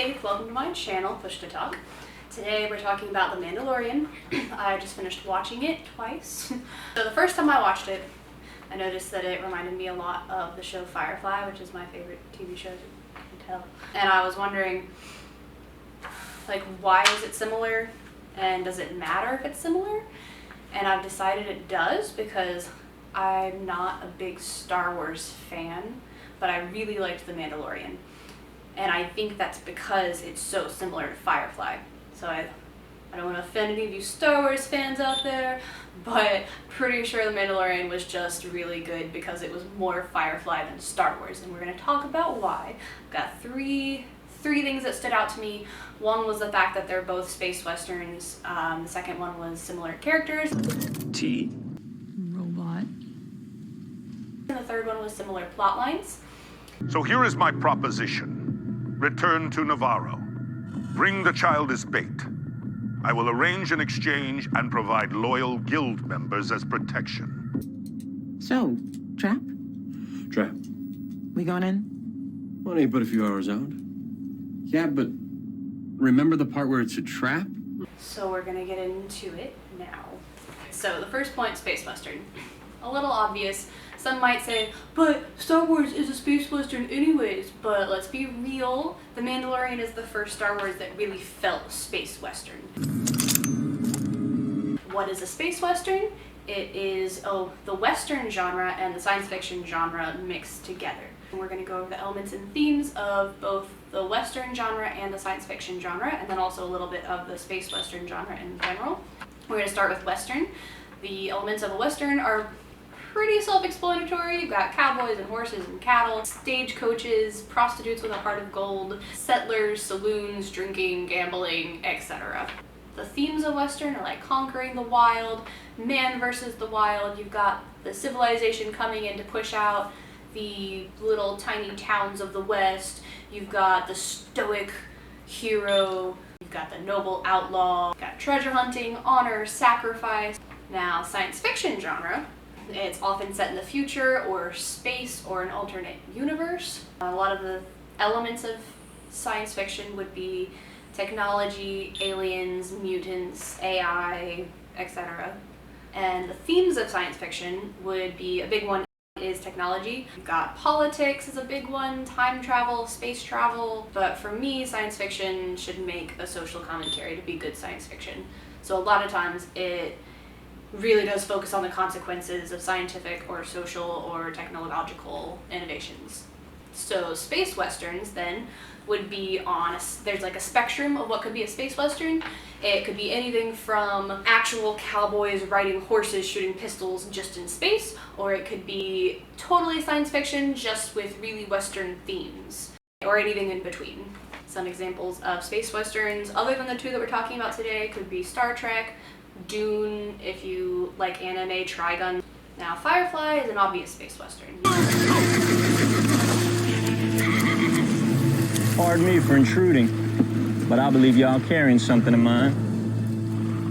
Faith, welcome to my channel, Push to Talk. Today we're talking about The Mandalorian. I just finished watching it twice. So the first time I watched it, I noticed that it reminded me a lot of the show Firefly, which is my favorite TV show, as you can tell. And I was wondering, like, why is it similar? And does it matter if it's similar? And I've decided it does because I'm not a big Star Wars fan, but I really liked The Mandalorian. And I think that's because it's so similar to Firefly. So I don't want to offend any of you Star Wars fans out there, but pretty sure The Mandalorian was just really good because it was more Firefly than Star Wars. And we're going to talk about why. I've got three things that stood out to me. One was the fact that they're both space westerns. The second one was similar characters. T. Robot. And the third one was similar plot lines. So here is my proposition. Return to Navarro. Bring the child as bait. I will arrange an exchange and provide loyal guild members as protection. So, trap? Trap. We going in? Well, ain't but a few hours out. Yeah, but remember the part where it's a trap? So we're gonna get into it now. So the first point, space western. A little obvious. Some might say, but Star Wars is a space western anyways. But let's be real, The Mandalorian is the first Star Wars that really felt space western. What is a space western? It is the western genre and the science fiction genre mixed together. And we're going to go over the elements and themes of both the western genre and the science fiction genre, and then also a little bit of the space western genre in general. We're going to start with western. The elements of a western are pretty self-explanatory. You've got cowboys and horses and cattle, stagecoaches, prostitutes with a heart of gold, settlers, saloons, drinking, gambling, etc. The themes of western are like conquering the wild, man versus the wild. You've got the civilization coming in to push out the little tiny towns of the West. You've got the stoic hero. You've got the noble outlaw. You've got treasure hunting, honor, sacrifice. Now, science fiction genre. It's often set in the future or space or an alternate universe. A lot of the elements of science fiction would be technology, aliens, mutants, AI, etc. And the themes of science fiction would be, a big one is technology. You've got politics is a big one, time travel, space travel. But for me, science fiction should make a social commentary to be good science fiction. So a lot of times it really does focus on the consequences of scientific or social or technological innovations. So space westerns then would be there's like a spectrum of what could be a space western. It could be anything from actual cowboys riding horses shooting pistols just in space, or it could be totally science fiction just with really western themes, or anything in between. Some examples of space westerns other than the two that we're talking about today could be Star Trek, Dune, if you like anime, Trigun. Now, Firefly is an obvious space western. Pardon me for intruding, but I believe y'all carrying something of mine.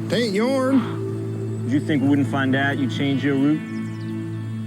Tain't yourn. Did you think we wouldn't find out you changed your route?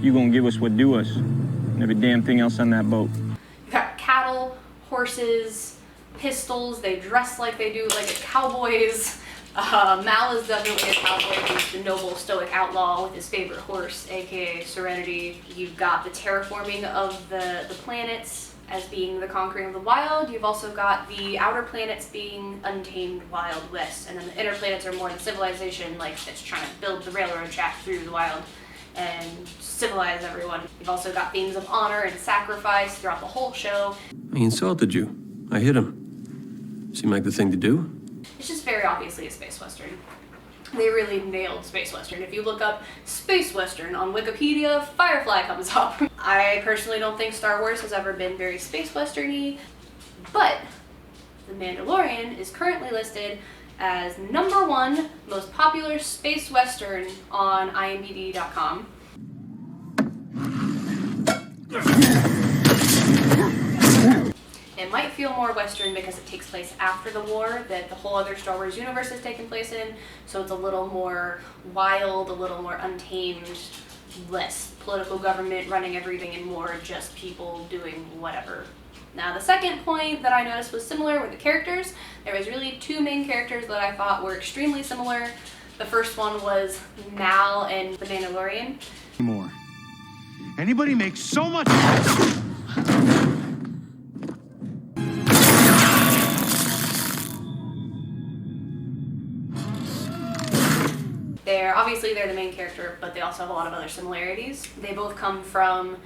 You gonna give us what due us, and every damn thing else on that boat. You've got cattle, horses, pistols, they dress like they do like cowboys. Mal is definitely a cowboy. He's the noble stoic outlaw with his favorite horse, aka Serenity. You've got the terraforming of the planets as being the conquering of the wild. You've also got the outer planets being untamed Wild West, and then the inner planets are more the civilization, like that's trying to build the railroad track through the wild and civilize everyone. You've also got themes of honor and sacrifice throughout the whole show. I insulted you. I hit him. Seemed like the thing to do. It's just very obviously a space western. They really nailed space western. If you look up space western on Wikipedia, Firefly comes up. I personally don't think Star Wars has ever been very space western-y, but The Mandalorian is currently listed as #1 most popular space western on IMDb.com. It might feel more Western because it takes place after the war that the whole other Star Wars universe has taken place in, so it's a little more wild, a little more untamed, less political government running everything, and more just people doing whatever Now, the second point that I noticed was similar with the characters. There was really two main characters that I thought were extremely similar. The first one was Mal and the Mandalorian. More. Anybody makes so much. They're the main character, but they also have a lot of other similarities. They both come from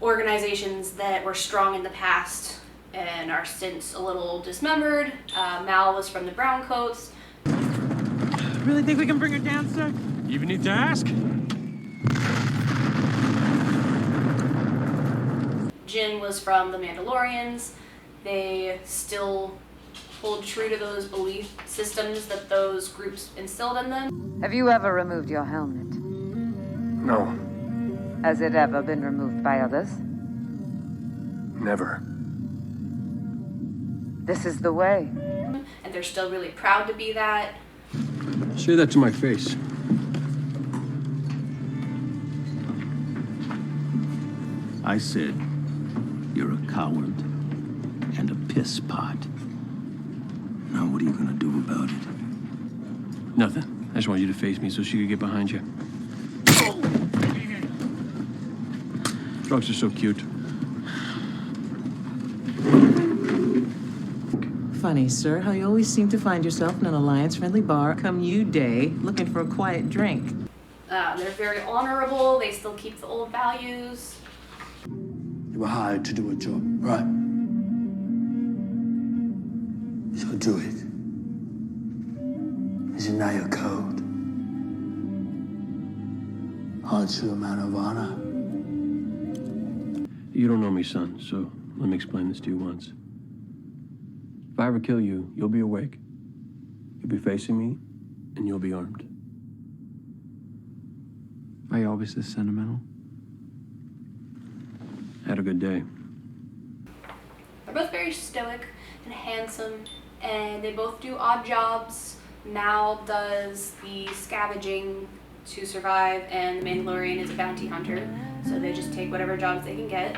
organizations that were strong in the past and are since a little dismembered. Mal was from the Browncoats. Really think we can bring her down, sir? You even need to ask? Jin was from the Mandalorians. They still hold true to those belief systems that those groups instilled in them. Have you ever removed your helmet? No, Has it ever been removed by others? never. This is the way. And they're still really proud to be that. Say that to my face. I said, you're a coward and a piss pot. Now what are you gonna do about it? Nothing. I just want you to face me so she could get behind you. Dogs are so cute. Funny, sir, how you always seem to find yourself in an alliance-friendly bar come you day looking for a quiet drink. They're very honorable. They still keep the old values. You were hired to do a job, right? So do it. Is it now your code? Aren't you a man of honor? You don't know me, son, so let me explain this to you once. If I ever kill you, you'll be awake. You'll be facing me, and you'll be armed. Are you always this sentimental? Had a good day. They're both very stoic and handsome, and they both do odd jobs. Mal does the scavenging to survive, and the Mandalorian is a bounty hunter, so they just take whatever jobs they can get.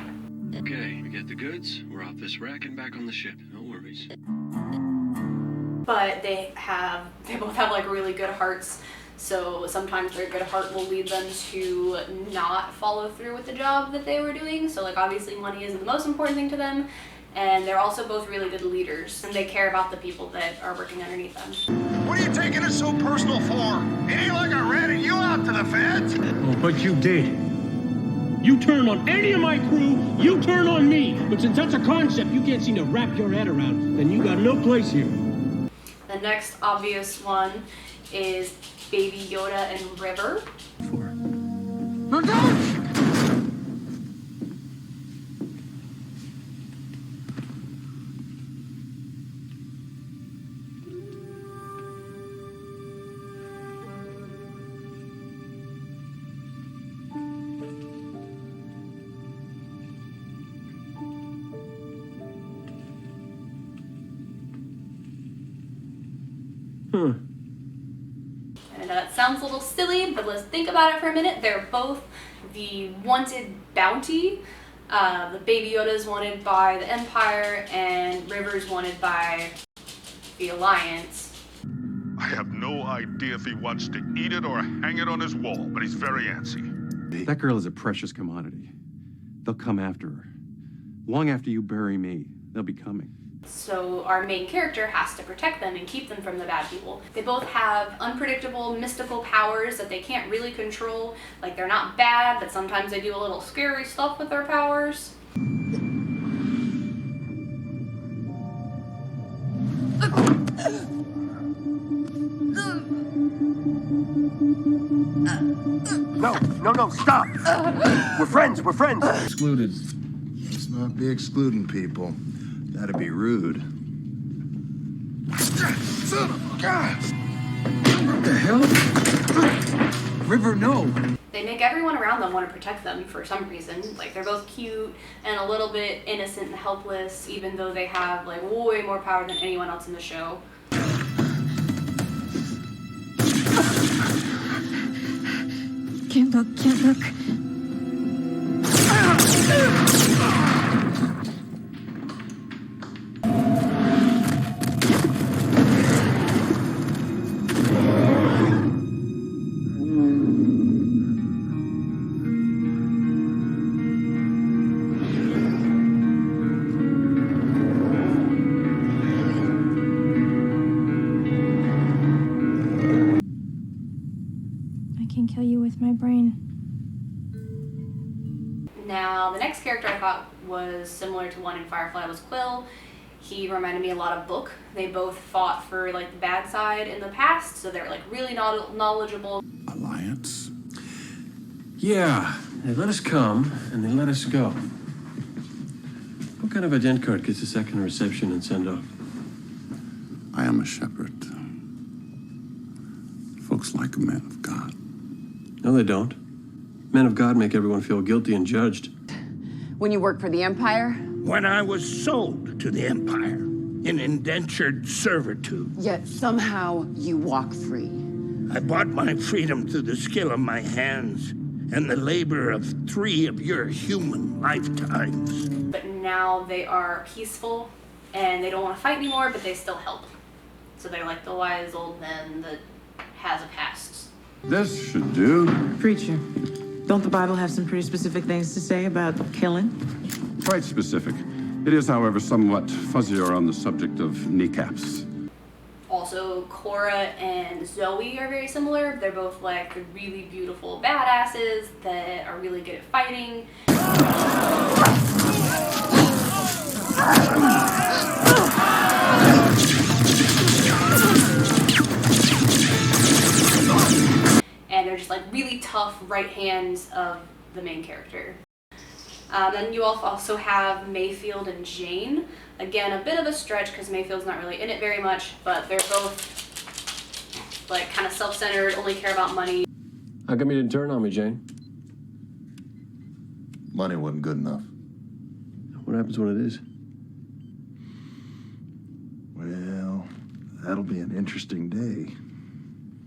Okay, we get the goods. We're off this rack and back on the ship. No worries. But they both have like really good hearts, so sometimes their good heart will lead them to not follow through with the job that they were doing. So like obviously money isn't the most important thing to them, and they're also both really good leaders, and they care about the people that are working underneath them. What are you taking it so personal for? It ain't like I ratted you out to the feds. Oh, but you did. You turn on any of my crew, you turn on me. But since that's a concept you can't seem to wrap your head around, then you got no place here. The next obvious one is Baby Yoda and River. No, don't! And it sounds a little silly, but let's think about it for a minute. They're both the wanted bounty. The Baby Yoda is wanted by the Empire, and River's wanted by the Alliance. I have no idea if he wants to eat it or hang it on his wall, but he's very antsy. That girl is a precious commodity. They'll come after her. Long after you bury me, they'll be coming. So our main character has to protect them and keep them from the bad people. They both have unpredictable, mystical powers that they can't really control. Like, they're not bad, but sometimes they do a little scary stuff with their powers. No, stop! We're friends. Excluded. Let's not be excluding people. That'd be rude. Son of a God! What the hell? River, no! They make everyone around them want to protect them for some reason. Like, they're both cute and a little bit innocent and helpless, even though they have like way more power than anyone else in the show. Can't look. can kill you with my brain. Now, the next character I thought was similar to one in Firefly was Quill. He reminded me a lot of Book. They both fought for like the bad side in the past, so they're like really knowledgeable. Alliance? Yeah, they let us come and they let us go. What kind of ident card gets a second reception and send off? I am a shepherd. Folks like a man of God. No, they don't. Men of God make everyone feel guilty and judged. When you work for the Empire? When I was sold to the Empire in indentured servitude. Yet somehow you walk free. I bought my freedom through the skill of my hands and the labor of 3 of your human lifetimes. But now they are peaceful and they don't want to fight anymore, but they still help. So they're like the wise old men that has a past. This should do. Preacher, don't the Bible have some pretty specific things to say about killing? Quite specific. It is, however, somewhat fuzzier on the subject of kneecaps. Also, Cara and Zoe are very similar. They're both like really beautiful badasses that are really good at fighting. And they're just like really tough right hands of the main character. Then you also have Mayfield and Jane. Again, a bit of a stretch because Mayfield's not really in it very much, but they're both like kind of self-centered, only care about money. How come you didn't turn on me, Jane? Money wasn't good enough. What happens when it is? Well, that'll be an interesting day.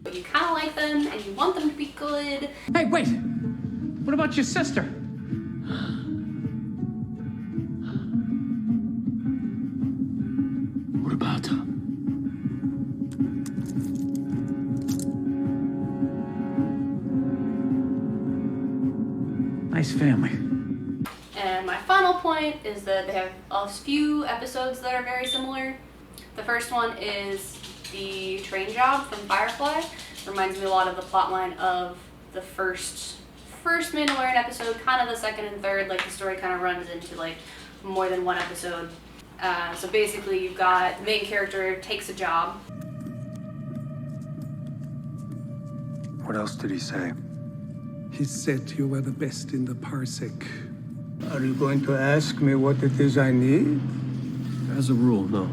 But you kind of like them and you want them to be good. Hey, wait! What about your sister? What about her? Nice family. And my final point is that they have a few episodes that are very similar. The first one is the train job from Firefly. Reminds me a lot of the plotline of the first Mandalorian episode, kind of the second and third. Like the story kind of runs into like more than one episode. So basically you've got the main character takes a job. What else did he say? He said you were the best in the parsec. Are you going to ask me what it is I need? As a rule, no.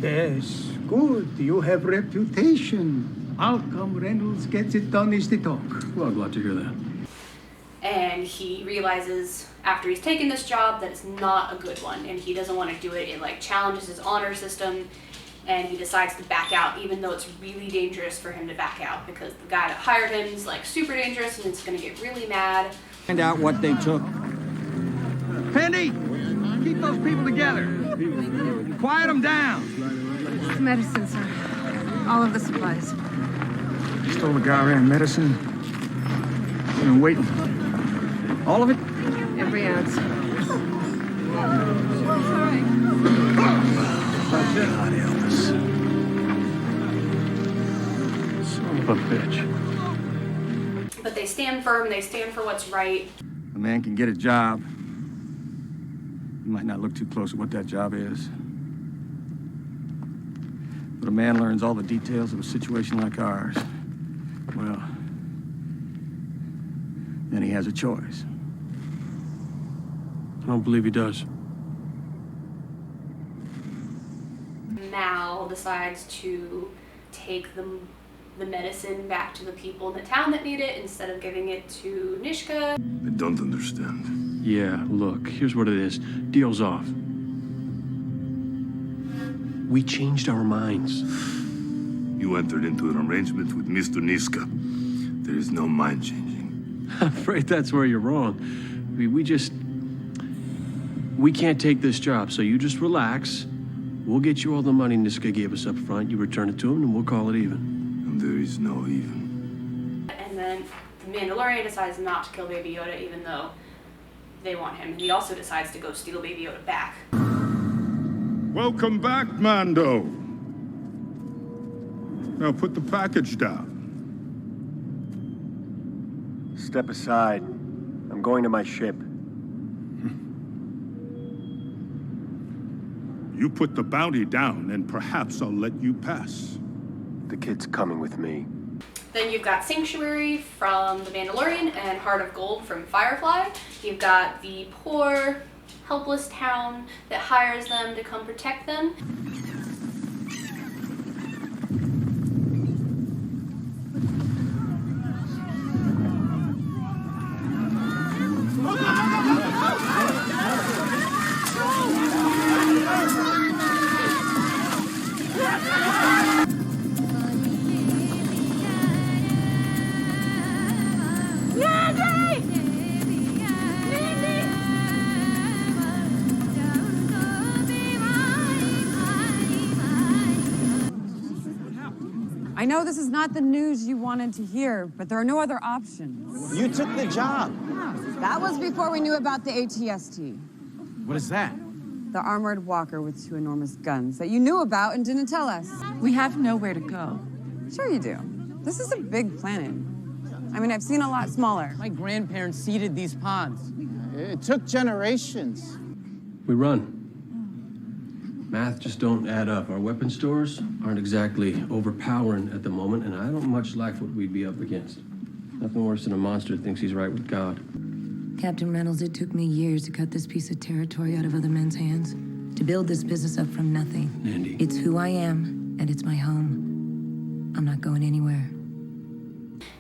Yes, good. You have reputation. How come Reynolds gets it done is the talk. Well, I'm glad to hear that. And he realizes after he's taken this job that it's not a good one and he doesn't want to do it. It like challenges his honor system and he decides to back out even though it's really dangerous for him to back out because the guy that hired him is like super dangerous and it's going to get really mad. Find out what they took. Penny, keep those people together. Quiet them down. The medicine, sir. All of the supplies. Stole the Cara and medicine. Been waiting. All of it? Every ounce. God, Elvis. Son of a bitch. But they stand firm, they stand for what's right. A man can get a job. You might not look too close at what that job is. But a man learns all the details of a situation like ours. Well, then he has a choice. I don't believe he does. Mal decides to take the medicine back to the people in the town that need it instead of giving it to Nishka. I don't understand. Yeah, look, here's what it is. Deal's off. We changed our minds. You entered into an arrangement with Mr. Niska. There is no mind changing. I'm afraid that's where you're wrong. We can't take this job, so you just relax. We'll get you all the money Niska gave us up front. You return it to him, and we'll call it even. And there is no even. And then the Mandalorian decides not to kill Baby Yoda, even though they want him. And he also decides to go steal Baby Yoda back. Welcome back, Mando. Now put the package down. step aside. I'm going to my ship. You put the bounty down, and perhaps I'll let you pass. The kid's coming with me. Then you've got Sanctuary from The Mandalorian and Heart of Gold from Firefly. You've got the poor, helpless town that hires them to come protect them. I know this is not the news you wanted to hear, but there are no other options. You took the job. That was before we knew about the ATST. What is that? The armored walker with 2 enormous guns that you knew about and didn't tell us. We have nowhere to go. Sure you do. This is a big planet. I mean, I've seen a lot smaller. My grandparents seeded these ponds. It took generations. We run. Math just don't add up. Our weapon stores aren't exactly overpowering at the moment, and I don't much like what we'd be up against. Nothing worse than a monster that thinks he's right with God. Captain Reynolds, it took me years to cut this piece of territory out of other men's hands, to build this business up from nothing. Andy. It's who I am, and it's my home. I'm not going anywhere.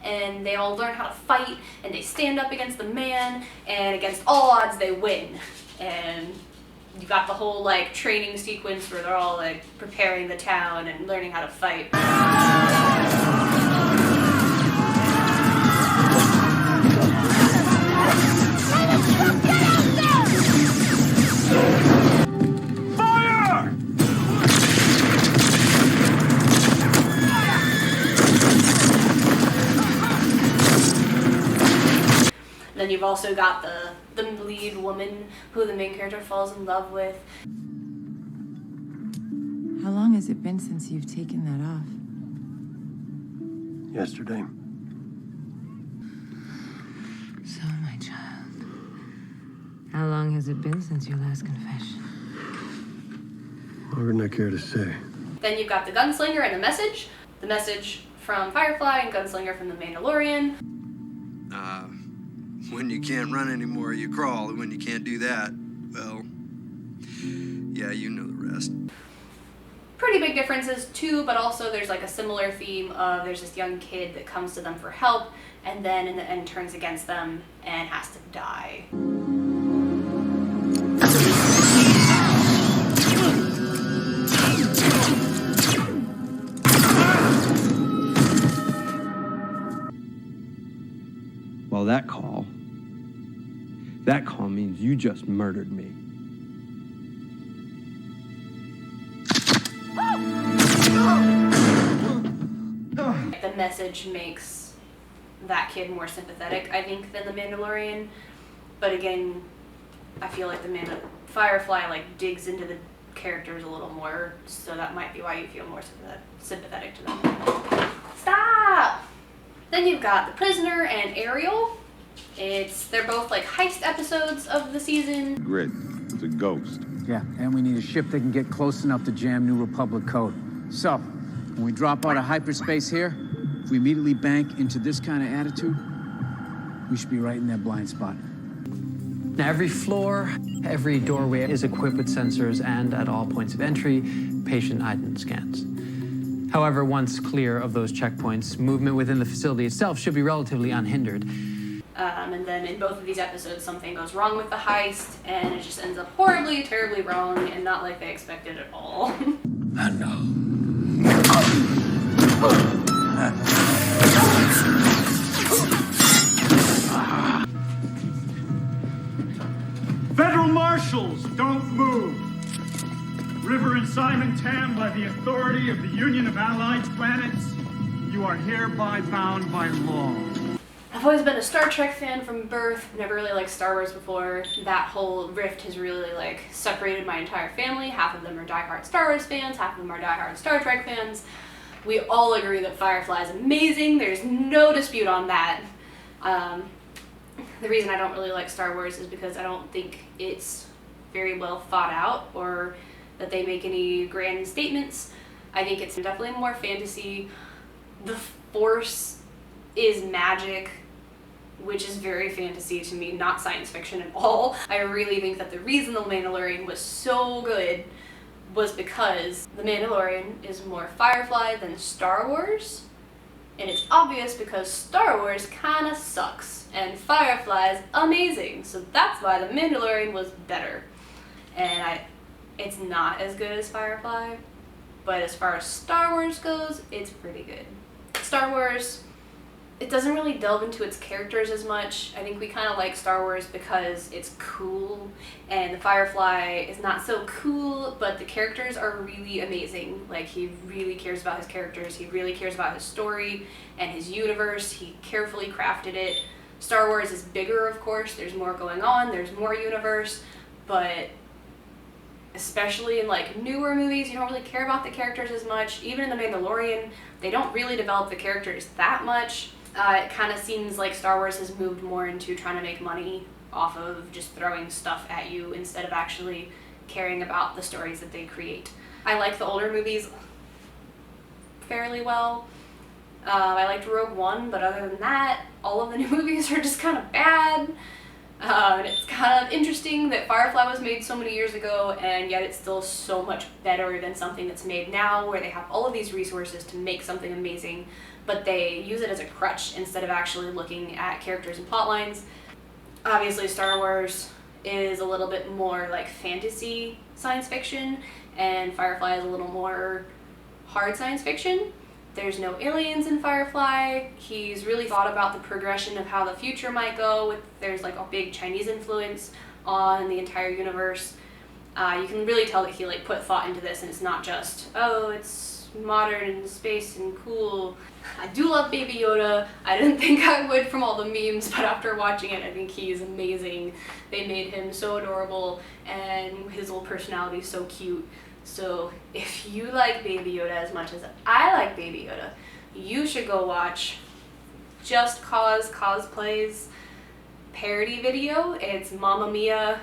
And they all learn how to fight, and they stand up against the man, and against all odds they win. And you got the whole like training sequence where they're all like preparing the town and learning how to fight. Fire! Then you've also got the lead woman who the main character falls in love with. How long has it been since you've taken that off? Yesterday. So, my child, how long has it been since your last confession? Longer than I care to say. Then you've got the Gunslinger and The Message. The Message from Firefly and Gunslinger from The Mandalorian. When you can't run anymore, you crawl, and when you can't do that, well, yeah, you know the rest. Pretty big differences too, but also there's like a similar theme of there's this young kid that comes to them for help and then in the end turns against them and has to die. Well, that call means you just murdered me. The Message makes that kid more sympathetic, I think, than the Mandalorian. But again, I feel like the Firefly like digs into the characters a little more, so that might be why you feel more sympathetic to them. Stop! Then you've got the Prisoner and Ariel. They're both like heist episodes of the season. Grid. It's a ghost. Yeah, and we need a ship that can get close enough to jam New Republic code. So, when we drop out of hyperspace here, if we immediately bank into this kind of attitude, we should be right in that blind spot. Now, every floor, every doorway is equipped with sensors and at all points of entry, patient item scans. However, once clear of those checkpoints, movement within the facility itself should be relatively unhindered. And then in both of these episodes, something goes wrong with the heist, and it just ends up horribly, terribly wrong, and not like they expected at all. I know. Federal Marshals, don't move. River and Simon Tam, by the authority of the Union of Allied Planets, you are hereby bound by law. I've always been a Star Trek fan from birth, never really liked Star Wars before. That whole rift has really like separated my entire family. Half of them are diehard Star Wars fans, half of them are diehard Star Trek fans. We all agree that Firefly is amazing, there's no dispute on that. The reason I don't really like Star Wars is because I don't think it's very well thought out or that they make any grand statements. I think it's definitely more fantasy. The Force is magic, which is very fantasy to me, not science fiction at all. I really think that the reason The Mandalorian was so good was because The Mandalorian is more Firefly than Star Wars. And it's obvious because Star Wars kinda sucks and Firefly is amazing. So that's why The Mandalorian was better. And it's not as good as Firefly, but as far as Star Wars goes, it's pretty good. Star Wars, it doesn't really delve into its characters as much. I think we kind of like Star Wars because it's cool, and the Firefly is not so cool, but the characters are really amazing. Like, he really cares about his characters, he really cares about his story and his universe, he carefully crafted it. Star Wars is bigger, of course, there's more going on, there's more universe, but especially in like newer movies, you don't really care about the characters as much. Even in The Mandalorian, they don't really develop the characters that much. It kind of seems like Star Wars has moved more into trying to make money off of just throwing stuff at you instead of actually caring about the stories that they create. I like the older movies fairly well. I liked Rogue One, but other than that, all of the new movies are just kind of bad. And it's kind of interesting that Firefly was made so many years ago, and yet it's still so much better than something that's made now, where they have all of these resources to make something amazing, but they use it as a crutch instead of actually looking at characters and plot lines. Obviously, Star Wars is a little bit more like fantasy science fiction, and Firefly is a little more hard science fiction. There's no aliens in Firefly. He's really thought about the progression of how the future might go. There's like a big Chinese influence on the entire universe. You can really tell that he like put thought into this, and it's not just, oh, it's modern and space and cool. I do love Baby Yoda. I didn't think I would from all the memes, but after watching it, I think he's amazing. They made him so adorable, and his little personality is so cute. So if you like Baby Yoda as much as I like Baby Yoda, you should go watch Just Cause Cosplay's parody video. It's Mamma Mia,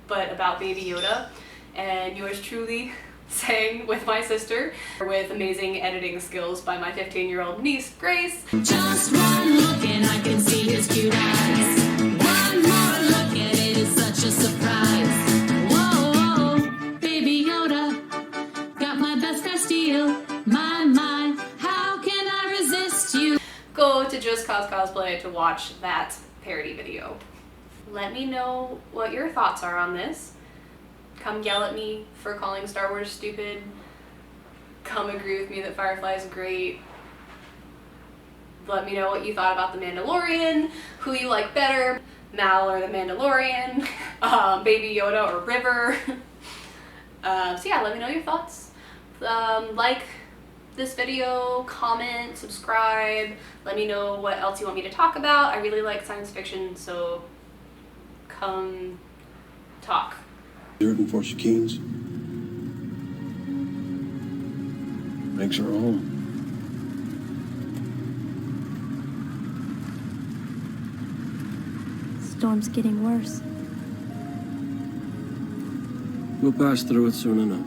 but about Baby Yoda. And yours truly sang with my sister, with amazing editing skills by my 15-year-old niece, Grace. Just one look and I can see his cute eyes. One more look and it is such a surprise. Go to Just Cause Cosplay to watch that parody video. Let me know what your thoughts are on this. Come yell at me for calling Star Wars stupid. Come agree with me that Firefly is great. Let me know what you thought about The Mandalorian, who you like better, Mal or The Mandalorian, Baby Yoda or River. So yeah, let me know your thoughts. Like this video, comment, subscribe, let me know what else you want me to talk about. I really like science fiction, so come talk. Rooting for Shakeen's. Makes her home. Storm's getting worse. We'll pass through it soon enough.